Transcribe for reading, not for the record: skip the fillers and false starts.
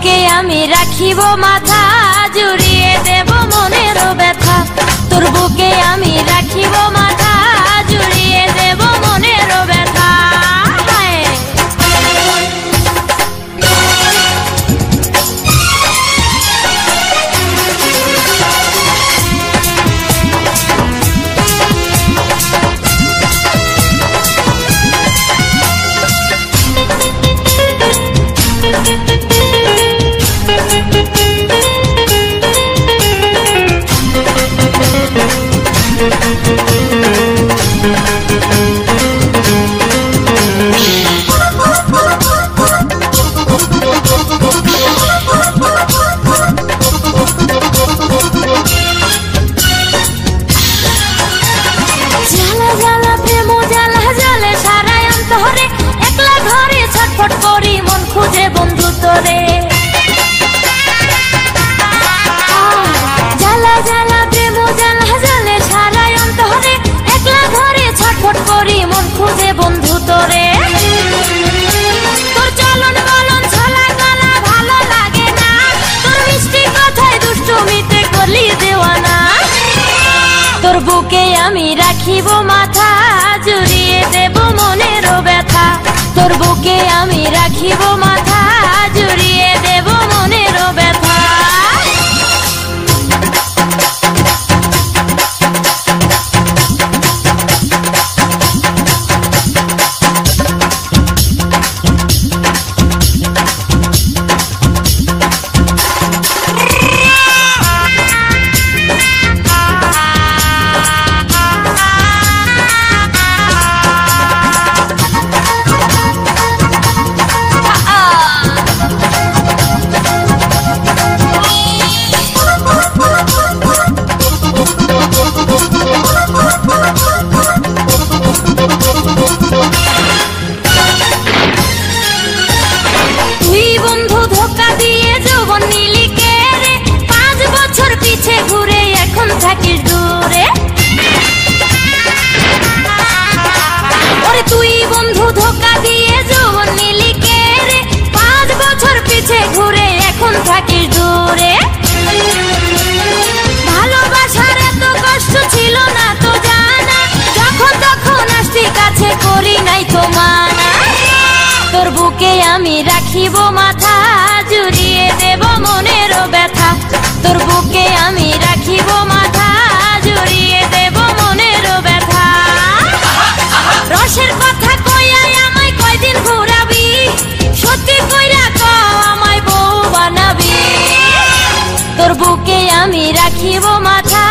বুকে আমি রাখিব মাথা, জুড়িয়ে দেব মনের ব্যথা। তোর বুকে আমি রাখিব মাথা, জুড়িয়ে দেব মনের ব্যথা। করি মন খুঁজে বন্ধু তোরে, জ্বালা জ্বালা প্রেম জ্বালা জ্বালে সারাই অন্তরে, একলা ঘরে ছটফট করি মন খুঁজে বন্ধু তোরে। তোর চলন বলন ছলা গলা ভালো লাগে না, তোর মিষ্টি কথায় দুষ্টুমিতে করলি দেওয়ানা। তোর বুকে আমি রাখিব মাথা, জুড়িয়ে দেব মনের ব্যথা। তোর বুকে আমি রাখিব মাথা, জুড়িয়ে দেব মনের ব্যথা। ঘুরে এখন থাকিস দূরে, ওরে তুই বন্ধু ধোকা দিয়ে যৌবন নিলি কে রে, 5 বছর পিছে ঘুরে এখন থাকিস দূরে। ভালোবাসার এত কষ্ট ছিল না তো জানা, যখন তখন আসতি কাছে করি নাই তো মানা। তোর বুকে আমি রাখিব মাথা, জুড়িয়ে দেব মনের ব্যথা। তোর বুকে আমি রাখিব মাথা, জুড়িয়ে দেব মনের ব্যথা। রসের কথা কইয়াই আমায় কয়দিন ঘুরাবি, সত্যি কইরা কও আমায় বউ বানাবি। তোর বুকে আমি রাখিব মাথা,